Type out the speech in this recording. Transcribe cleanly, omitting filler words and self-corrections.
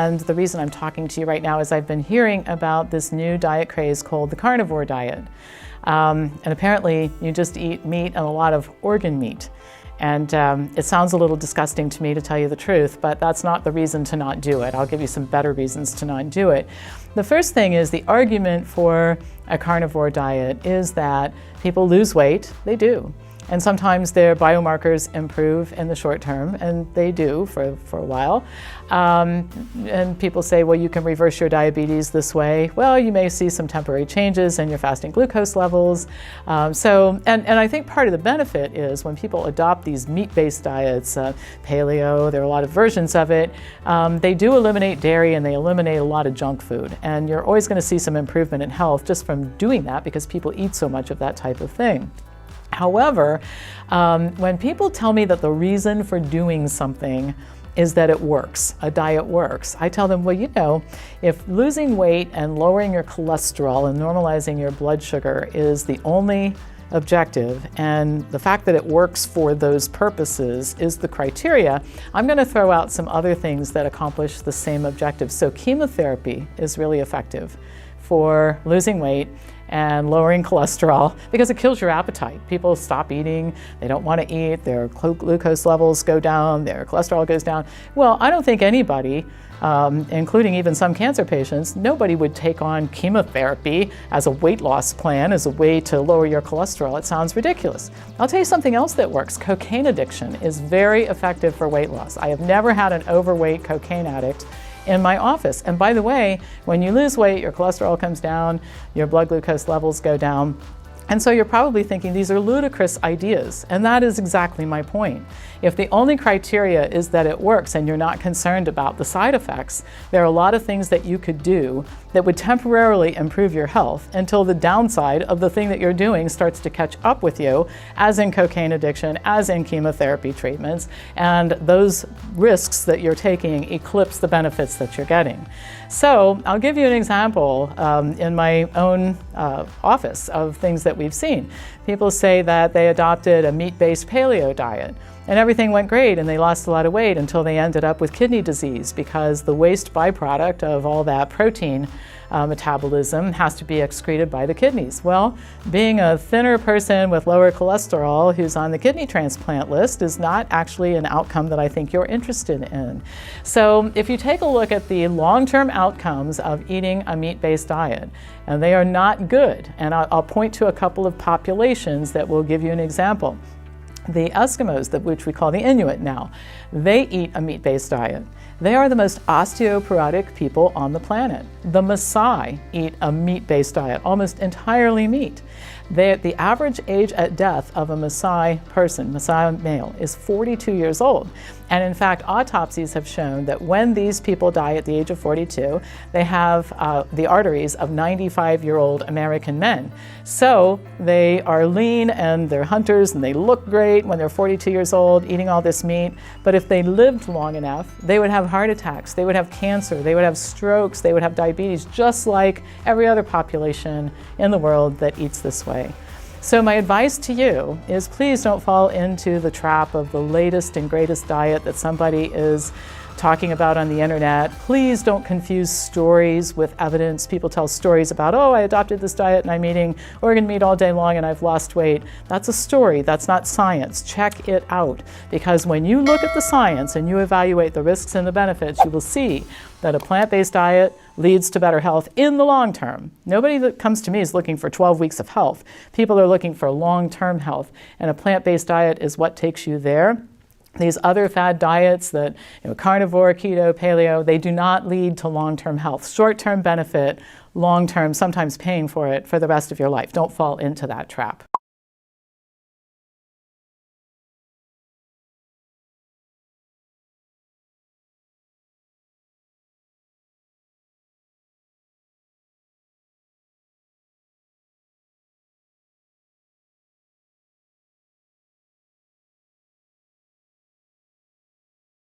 And the reason I'm talking to you right now is I've been hearing about this new diet craze called the carnivore diet. And apparently you just eat meat and a lot of organ meat. And it sounds a little disgusting to me, to tell you the truth, but that's not the reason to not do it. I'll give you some better reasons to not do it. The first thing is the argument for a carnivore diet is that people lose weight. They do. And sometimes their biomarkers improve in the short term, and they do for a while. And people say, well, you can reverse your diabetes this way. Well, you may see some temporary changes in your fasting glucose levels. And I think part of the benefit is when people adopt these meat-based diets, paleo, there are a lot of versions of it, they do eliminate dairy and they eliminate a lot of junk food. And you're always going to see some improvement in health just from doing that because people eat so much of that type of thing. However, when people tell me that the reason for doing something is that it works, a diet works, I tell them, well, you know, if losing weight and lowering your cholesterol and normalizing your blood sugar is the only objective, and the fact that it works for those purposes is the criteria, I'm going to throw out some other things that accomplish the same objective. So chemotherapy is really effective for losing weight and lowering cholesterol because it kills your appetite. People stop eating, they don't want to eat, their glucose levels go down, their cholesterol goes down. Well, I don't think anybody, including even some cancer patients, nobody would take on chemotherapy as a weight loss plan, as a way to lower your cholesterol. It sounds ridiculous. I'll tell you something else that works. Cocaine addiction is very effective for weight loss. I have never had an overweight cocaine addict in my office. And by the way, when you lose weight, your cholesterol comes down, your blood glucose levels go down. And so you're probably thinking these are ludicrous ideas, and that is exactly my point. If the only criteria is that it works and you're not concerned about the side effects, there are a lot of things that you could do that would temporarily improve your health until the downside of the thing that you're doing starts to catch up with you, as in cocaine addiction, as in chemotherapy treatments, and those risks that you're taking eclipse the benefits that you're getting. So I'll give you an example in my own office of things that we've seen. People say that they adopted a meat-based paleo diet and everything went great and they lost a lot of weight until they ended up with kidney disease because the waste byproduct of all that protein metabolism has to be excreted by the kidneys. Well, being a thinner person with lower cholesterol who's on the kidney transplant list is not actually an outcome that I think you're interested in. So if you take a look at the long-term outcomes of eating a meat-based diet, and they are not good, and I'll point to a couple of populations that will give you an example. The Eskimos, which we call the Inuit now, they eat a meat-based diet. They are the most osteoporotic people on the planet. The Maasai eat a meat-based diet, almost entirely meat. The average age at death of a Maasai person, Maasai male, is 42 years old. And in fact, autopsies have shown that when these people die at the age of 42, they have the arteries of 95-year-old American men. So they are lean and they're hunters and they look great when they're 42 years old eating all this meat. But if they lived long enough, they would have heart attacks, they would have cancer, they would have strokes, they would have diabetes, just like every other population in the world that eats this way. So my advice to you is please don't fall into the trap of the latest and greatest diet that somebody is talking about on the internet. Please don't confuse stories with evidence. People tell stories about, oh, I adopted this diet and I'm eating organ meat all day long and I've lost weight. That's a story, that's not science. Check it out, because when you look at the science and you evaluate the risks and the benefits, you will see that a plant-based diet leads to better health in the long term. Nobody that comes to me is looking for 12 weeks of health. People are looking for long-term health, and a plant-based diet is what takes you there. These other fad diets that, carnivore, keto, paleo, they do not lead to long-term health. Short-term benefit, long-term, sometimes paying for it for the rest of your life. Don't fall into that trap.